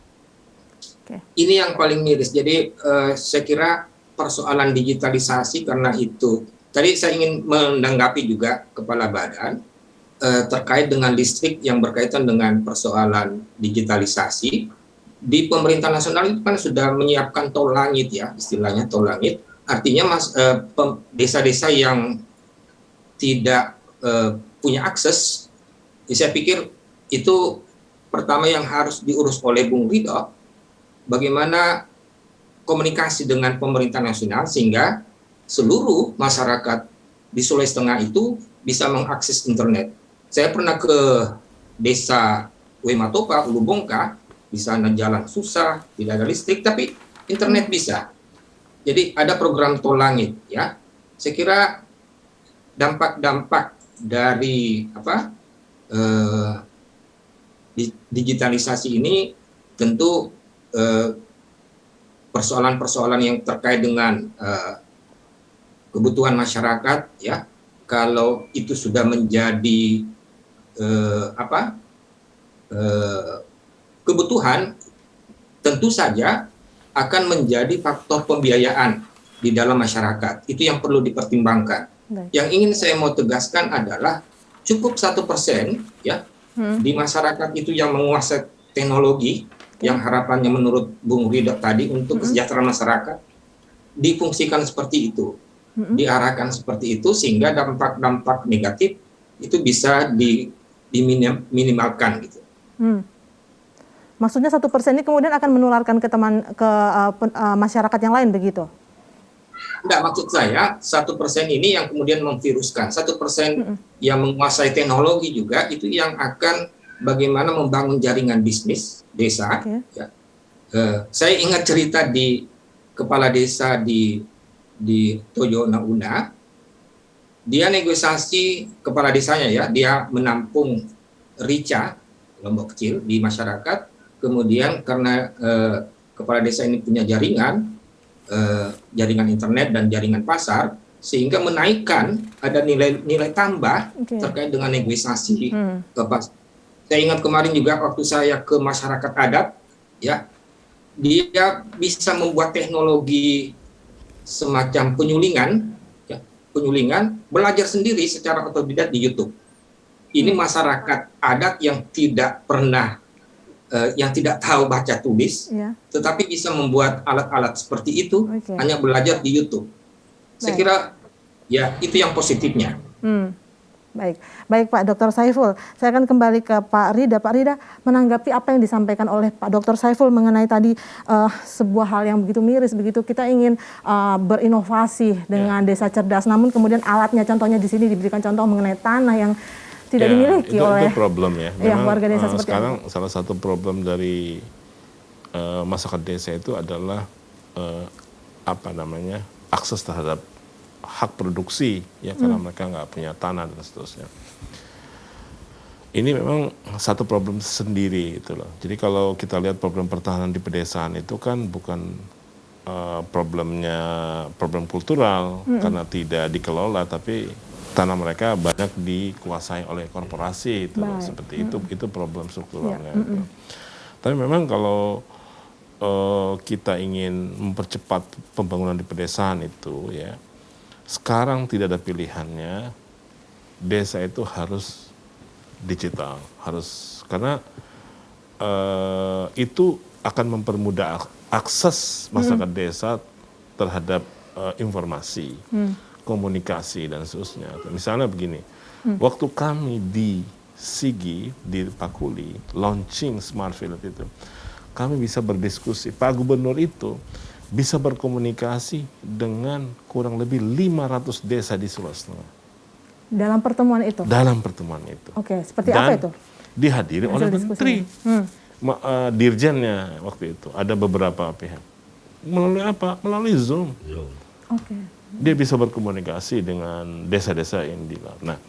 Ini yang paling miris. Jadi saya kira persoalan digitalisasi karena itu. Tadi saya ingin menanggapi juga Kepala Badan terkait dengan listrik yang berkaitan dengan persoalan digitalisasi. Di pemerintah nasional itu kan sudah menyiapkan tol langit ya, istilahnya tol langit. Artinya desa-desa yang tidak punya akses, saya pikir itu pertama yang harus diurus oleh Bung Ridho, bagaimana komunikasi dengan pemerintah nasional sehingga seluruh masyarakat di Sulawesi Tengah itu bisa mengakses internet. Saya pernah ke desa Wematopa, Ulu Bongka, di sana jalan susah, tidak ada listrik, tapi internet bisa. Jadi ada program tol langit ya. Saya kira dampak-dampak dari digitalisasi ini tentu persoalan-persoalan yang terkait dengan kebutuhan masyarakat ya, kalau itu sudah menjadi kebutuhan, tentu saja akan menjadi faktor pembiayaan di dalam masyarakat. Itu yang perlu dipertimbangkan. Yang ingin saya mau tegaskan adalah cukup 1% ya di masyarakat itu yang menguasai teknologi yang harapannya menurut Bung Ridho tadi untuk kesejahteraan masyarakat difungsikan seperti itu, diarahkan seperti itu sehingga dampak-dampak negatif itu bisa diminimalkan gitu. Maksudnya 1% ini kemudian akan menularkan ke masyarakat yang lain begitu? Enggak, maksud saya 1% ini yang kemudian memviruskan, 1% yang menguasai teknologi juga itu yang akan bagaimana membangun jaringan bisnis desa. Ya. Saya ingat cerita di kepala desa di Tojo Nauna, dia negosiasi kepala desanya ya, dia menampung rica kelompok kecil di masyarakat, kemudian karena kepala desa ini punya jaringan internet dan jaringan pasar, sehingga menaikkan ada nilai tambah terkait dengan negosiasi ke pasar. Saya ingat kemarin juga waktu saya ke masyarakat adat, ya, dia bisa membuat teknologi semacam penyulingan, belajar sendiri secara otodidak di YouTube. Ini masyarakat adat yang tidak pernah, yang tidak tahu baca tulis, tetapi bisa membuat alat-alat seperti itu hanya belajar di YouTube. Saya kira ya itu yang positifnya. Baik Pak Dr. Saiful, saya akan kembali ke Pak Rida. Pak Rida, menanggapi apa yang disampaikan oleh Pak Dr. Saiful mengenai tadi sebuah hal yang begitu miris, begitu kita ingin berinovasi dengan desa cerdas, namun kemudian alatnya, contohnya di sini diberikan contoh mengenai tanah yang tidak dimiliki oleh itu problem ya. Memang, warga desa seperti sekarang itu. Salah satu problem dari masyarakat desa itu adalah akses terhadap hak produksi ya, karena mereka nggak punya tanah dan seterusnya. Ini memang satu problem sendiri itu loh. Jadi kalau kita lihat problem pertahanan di pedesaan itu kan bukan problem kultural karena tidak dikelola, tapi tanah mereka banyak dikuasai oleh korporasi itu loh, seperti itu problem strukturalnya. Tapi memang kalau kita ingin mempercepat pembangunan di pedesaan itu ya, sekarang tidak ada pilihannya, desa itu harus digital, karena itu akan mempermudah akses masyarakat desa terhadap informasi, komunikasi dan seterusnya. Misalnya begini, waktu kami di Sigi di Pakuli launching Smart Village itu, kami bisa berdiskusi, Pak Gubernur itu bisa berkomunikasi dengan kurang lebih 500 desa di Sulawesi Tengah. Dalam pertemuan itu? Dalam pertemuan itu. Oke, seperti apa itu? Dihadiri oleh menteri. Dirjennya waktu itu, ada beberapa pihak. Melalui apa? Melalui Zoom. Dia bisa berkomunikasi dengan desa-desa yang di luar. Nah,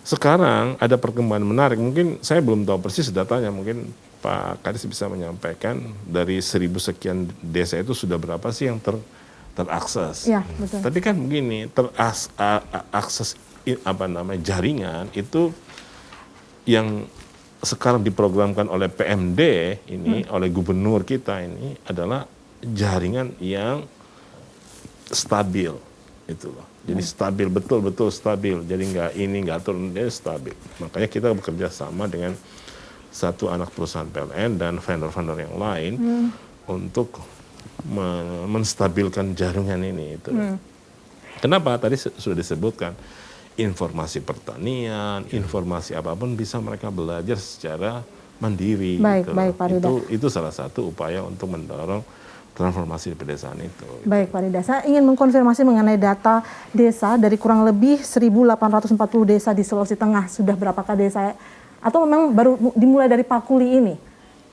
sekarang ada perkembangan menarik. Mungkin saya belum tahu persis datanya, mungkin Pak Kadis bisa menyampaikan dari 1000 sekian desa itu sudah berapa sih yang terakses. Ya, betul. Tapi kan begini, akses jaringan itu yang sekarang diprogramkan oleh PMD ini, oleh gubernur kita ini adalah jaringan yang stabil itu loh. Jadi stabil, betul-betul stabil. Jadi nggak turun, dia stabil. Makanya kita bekerja sama dengan satu anak perusahaan PLN dan vendor-vendor yang lain untuk menstabilkan jaringan ini itu. Kenapa? Tadi sudah disebutkan, informasi pertanian, informasi apapun bisa mereka belajar secara mandiri. Baik, gitu. baik, Pak Rida. Itu salah satu upaya untuk mendorong transformasi di pedesaan itu. Baik Pak Rida, saya ingin mengkonfirmasi mengenai data desa dari kurang lebih 1.840 desa di Sulawesi Tengah. Sudah berapakah desa, atau memang baru dimulai dari Pakuli ini?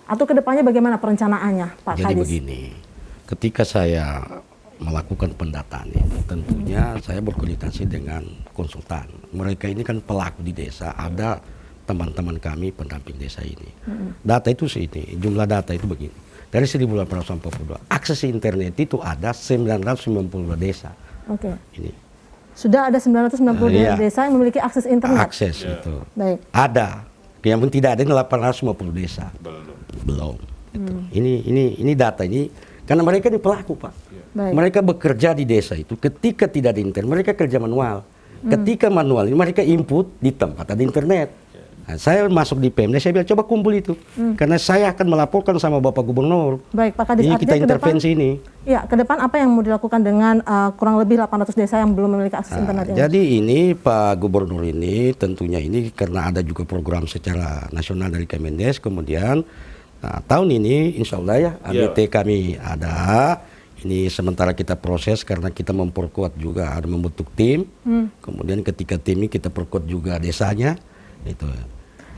Atau kedepannya bagaimana perencanaannya Pak Kadis? Jadi begini, ketika saya melakukan pendataan ini, tentunya saya berkoordinasi dengan konsultan. Mereka ini kan pelaku di desa, ada teman-teman kami pendamping desa ini. Data itu segini, jumlah data itu begini. Dari 1842, akses internet itu ada 992 desa. Ini. Sudah ada 992 desa yang memiliki akses internet? Akses itu. Baik. Ada. Yang pun tidak ada 850 desa. Belum. Ini data ini, karena mereka ini pelaku, Pak. Baik. Mereka bekerja di desa itu, ketika tidak ada internet, mereka kerja manual. Ketika manual ini mereka input di tempat ada internet. Nah, saya masuk di Pemda, saya bilang coba kumpul itu, karena saya akan melaporkan sama Bapak Gubernur. Baik, Pak Kadis, Ini kita artinya intervensi ini. Ya, ke depan apa yang mau dilakukan dengan kurang lebih 800 desa yang belum memiliki akses internet ini? Jadi ini Pak Gubernur ini tentunya ini karena ada juga program secara nasional dari Kemendes, kemudian tahun ini insya Allah ya ABT kami ada. Ini sementara kita proses karena kita memperkuat juga, ada membentuk tim. Kemudian ketika tim ini kita perkuat juga desanya, itu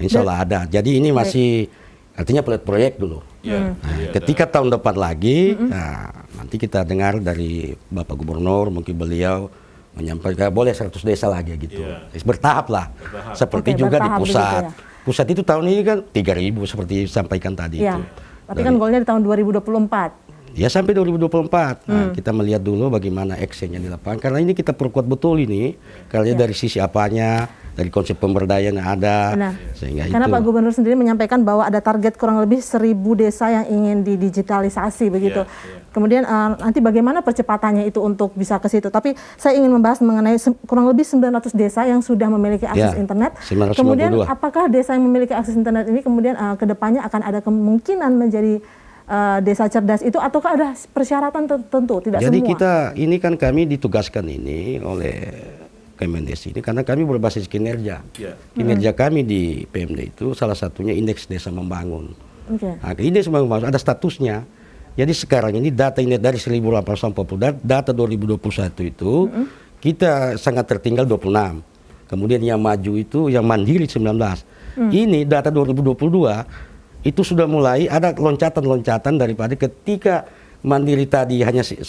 insya Allah ada. Jadi ini masih artinya proyek dulu. Nah, ketika tahun depan lagi, nah, nanti kita dengar dari Bapak Gubernur, mungkin beliau menyampaikan boleh 100 desa lagi gitu. Bertahap lah. Seperti juga di pusat. Pusat itu tahun ini kan 3.000 seperti disampaikan tadi itu. Tapi kan goalnya di tahun 2024. Ya sampai 2024. Nah, kita melihat dulu bagaimana actionnya di lapangan. Karena ini kita perkuat betul ini. Karena dari sisi apanya, dari konsep pemberdayaan yang ada. Benar. Sehingga Karena itu. Pak Gubernur sendiri menyampaikan bahwa ada target kurang lebih 1.000 desa yang ingin didigitalisasi begitu. Kemudian nanti bagaimana percepatannya itu untuk bisa ke situ. Tapi saya ingin membahas mengenai kurang lebih 900 desa yang sudah memiliki akses internet. 992. Kemudian apakah desa yang memiliki akses internet ini kemudian ke depannya akan ada kemungkinan menjadi desa cerdas itu, ataukah ada persyaratan tertentu? Tidak Jadi semua. kita ini kan kami ditugaskan ini oleh Kemendes ini karena kami berbasis kinerja. Kinerja kami di PMD itu salah satunya indeks desa membangun. Nah, indeks membangun ada statusnya. Jadi sekarang ini data ini dari 1840 data 2021 itu kita sangat tertinggal 26. Kemudian yang maju itu yang mandiri 19. Ini data 2022 itu sudah mulai ada loncatan-loncatan daripada ketika mandiri tadi hanya 19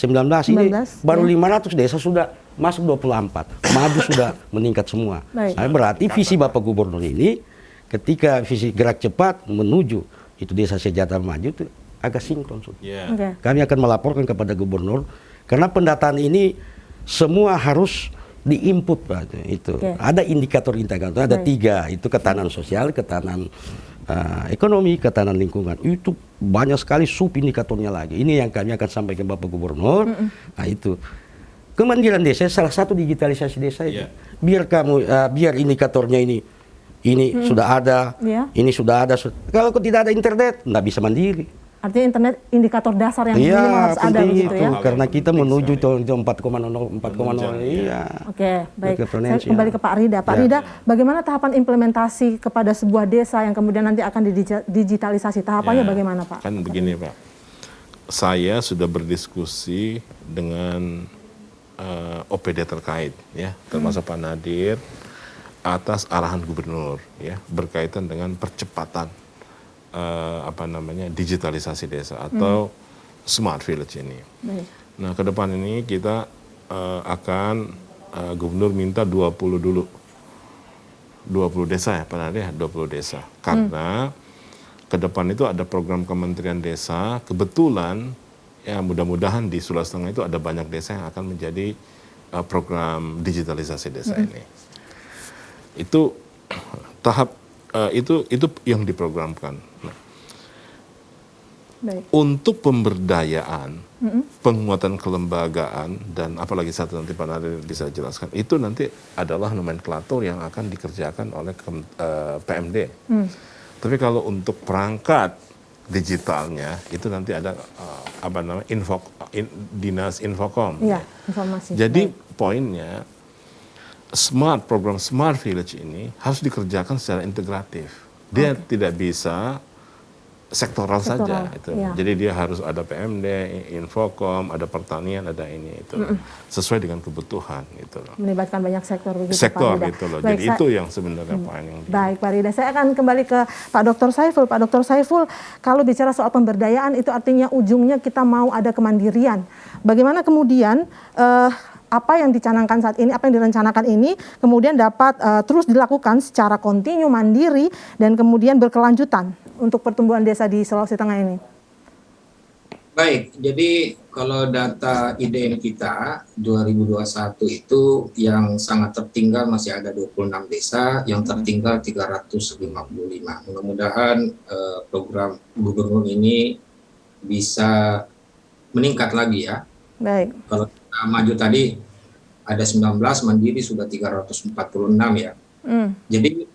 ini baru 500 desa sudah masuk 24, maju sudah meningkat semua. Nah, berarti visi Bapak Gubernur ini ketika visi gerak cepat menuju itu desa sejahtera maju itu agak sinkron. Kami akan melaporkan kepada Gubernur karena pendataan ini semua harus diinput Pak itu. Ada indikator-indikator, ada 3 itu ketahanan sosial, ketahanan ekonomi, ketahanan lingkungan. Itu banyak sekali sub indikatornya lagi. Ini yang kami akan sampaikan Bapak Gubernur. Nah itu kemandirian desa salah satu digitalisasi desa itu. Biar kamu biar indikatornya ini sudah ada, ini sudah ada. Kalau tidak ada internet nggak bisa mandiri. Artinya internet indikator dasar yang minimal harus ada begitu ya. Karena kita menuju itu 4,0. Iya. Oke, baik. Saya kembali ke Pak Rida. Pak Rida, bagaimana tahapan implementasi kepada sebuah desa yang kemudian nanti akan digitalisasi? Tahapannya bagaimana, Pak? Kan begini, Pak. Saya sudah berdiskusi dengan OPD terkait, ya, termasuk Pak Nadir, atas arahan Gubernur, ya, berkaitan dengan percepatan digitalisasi desa atau smart village ini. Nah, ke depan ini kita akan Gubernur minta 20 dulu. 20 desa ya, Pak Nadir, 20 desa. Karena ke depan itu ada program Kementerian Desa, kebetulan ya mudah-mudahan di Sulawesi Tengah itu ada banyak desa yang akan menjadi program digitalisasi desa ini. Itu tahap itu yang diprogramkan. Nah, untuk pemberdayaan, penguatan kelembagaan dan apalagi satu nanti Pak Nadir bisa jelaskan, itu nanti adalah nomenklatur yang akan dikerjakan oleh PMD. Tapi kalau untuk perangkat digitalnya itu nanti ada Dinas Infokom. Iya, informasi. Jadi poinnya program Smart Village ini harus dikerjakan secara integratif. Dia tidak bisa sektoral saja itu. Jadi dia harus ada PMD, Infokom, ada pertanian, ada ini itu. Sesuai dengan kebutuhan gitu loh. Melibatkan banyak sektor begitu, sektor Pak Rida. gitu loh. Baik, jadi itu yang sebenarnya poin yang baik, Pak Rida. Saya akan kembali ke Pak Dr. Saiful. Pak Dr. Saiful, kalau bicara soal pemberdayaan itu artinya ujungnya kita mau ada kemandirian. Bagaimana kemudian apa yang dicanangkan saat ini, apa yang direncanakan ini kemudian dapat terus dilakukan secara kontinu, mandiri, dan kemudian berkelanjutan untuk pertumbuhan desa di Sulawesi Tengah ini? Baik, jadi kalau data IDN kita 2021 itu yang sangat tertinggal masih ada 26 desa, yang tertinggal 355. Mudah-mudahan program Gubernur ini bisa meningkat lagi ya. Baik. Kalau kita maju tadi ada 19, mandiri sudah 346 ya. Jadi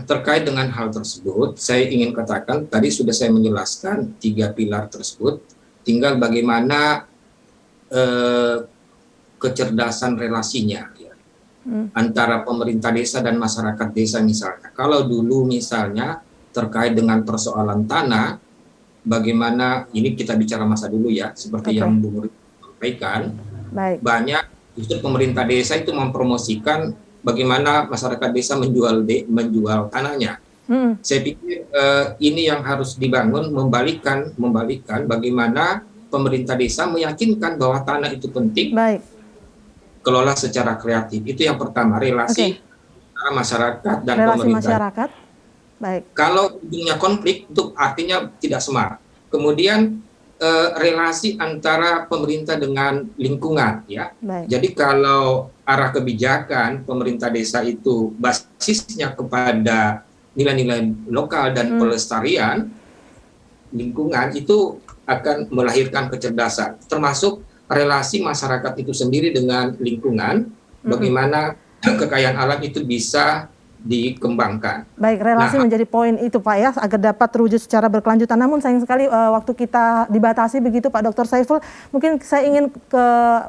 Terkait dengan hal tersebut, saya ingin katakan tadi sudah saya menjelaskan 3 pilar tersebut. Tinggal bagaimana kecerdasan relasinya ya, antara pemerintah desa dan masyarakat desa misalnya. Kalau dulu misalnya terkait dengan persoalan tanah, bagaimana ini kita bicara masa dulu ya, seperti yang Bu Muri sampaikan, banyak justru pemerintah desa itu mempromosikan bagaimana masyarakat desa menjual tanahnya. Saya pikir ini yang harus dibangun, membalikkan bagaimana pemerintah desa meyakinkan bahwa tanah itu penting, kelola secara kreatif. Itu yang pertama, relasi antara masyarakat dan pemerintah. Masyarakat. Baik. Kalau ujungnya konflik itu artinya tidak smart. Kemudian relasi antara pemerintah dengan lingkungan ya. Jadi kalau arah kebijakan pemerintah desa itu basisnya kepada nilai-nilai lokal dan pelestarian lingkungan, itu akan melahirkan kecerdasan, termasuk relasi masyarakat itu sendiri dengan lingkungan, bagaimana kekayaan alam itu bisa dikembangkan. Baik, relasi menjadi poin itu Pak ya, agar dapat terwujud secara berkelanjutan. Namun sayang sekali waktu kita dibatasi begitu Pak Dr. Saiful. Mungkin saya ingin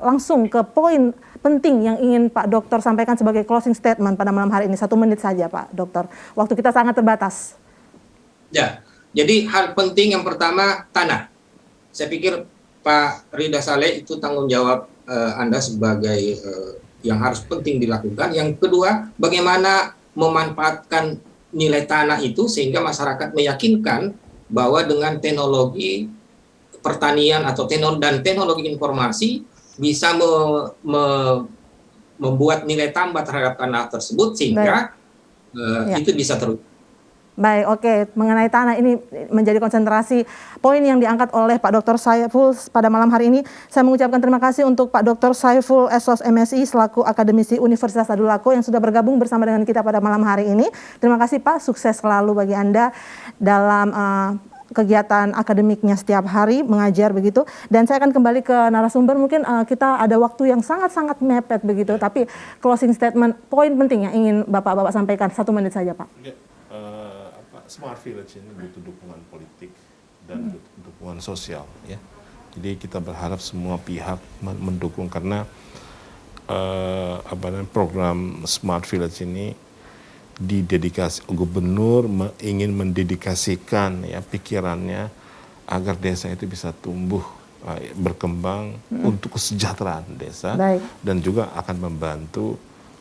langsung ke poin penting yang ingin Pak Dokter sampaikan sebagai closing statement pada malam hari ini. 1 menit saja Pak Dokter. Waktu kita sangat terbatas. Ya, jadi hal penting yang pertama tanah. Saya pikir Pak Rida Saleh itu tanggung jawab Anda sebagai yang harus penting dilakukan. Yang kedua, bagaimana memanfaatkan nilai tanah itu sehingga masyarakat meyakinkan bahwa dengan teknologi pertanian atau teknologi informasi bisa membuat nilai tambah terhadap tanah tersebut sehingga itu bisa terus. Baik, oke. Mengenai tanah ini menjadi konsentrasi poin yang diangkat oleh Pak Dr. Saiful pada malam hari ini. Saya mengucapkan terima kasih untuk Pak Dr. Saiful SOS MSI selaku akademisi Universitas Tadulako yang sudah bergabung bersama dengan kita pada malam hari ini. Terima kasih Pak, sukses selalu bagi Anda dalam kegiatan akademiknya setiap hari mengajar begitu. Dan saya akan kembali ke narasumber. Mungkin kita ada waktu yang sangat-sangat mepet begitu, tapi closing statement, poin penting yang ingin Bapak-bapak sampaikan. 1 menit saja Pak. Smart Village ini butuh dukungan politik dan dukungan sosial ya. Jadi kita berharap semua pihak mendukung karena program Smart Village ini didedikasi, gubernur ingin mendedikasikan ya pikirannya agar desa itu bisa tumbuh berkembang untuk kesejahteraan desa. Dan juga akan membantu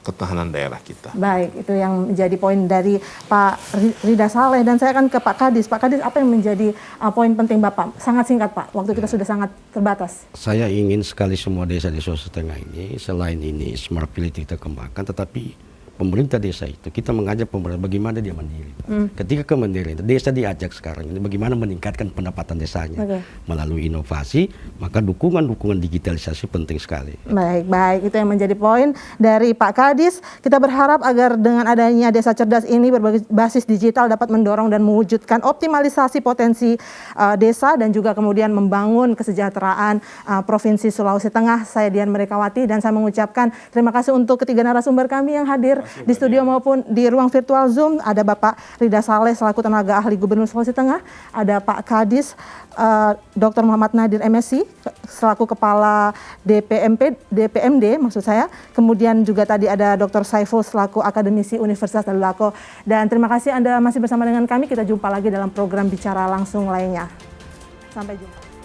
ketahanan daerah kita. Baik, itu yang menjadi poin dari Pak Rida Saleh. Dan saya akan ke Pak Kadis. Pak Kadis, apa yang menjadi poin penting Bapak? Sangat singkat Pak, waktu kita sudah sangat terbatas. Saya ingin sekali semua desa di Sulawesi Tengah ini, selain ini Smart Village kita kembangkan, tetapi pemerintah desa itu kita mengajak pemerintah bagaimana dia mandiri. Ketika kemandirian desa diajak sekarang ini bagaimana meningkatkan pendapatan desanya melalui inovasi, maka dukungan digitalisasi penting sekali. Baik, itu yang menjadi poin dari Pak Kadis. Kita berharap agar dengan adanya desa cerdas ini berbasis digital dapat mendorong dan mewujudkan optimalisasi potensi desa dan juga kemudian membangun kesejahteraan Provinsi Sulawesi Tengah. Saya Dian Merdekawati dan saya mengucapkan terima kasih untuk ketiga narasumber kami yang hadir di studio maupun di ruang virtual Zoom. Ada Bapak Rida Saleh selaku tenaga ahli Gubernur Sulawesi Tengah, ada Pak Kadis Dr. Muhammad Nadir MSI selaku Kepala DPMD maksud saya. Kemudian juga tadi ada Dr. Saiful selaku akademisi Universitas Tadulako. Dan terima kasih Anda masih bersama dengan kami. Kita jumpa lagi dalam program Bicara Langsung lainnya. Sampai jumpa.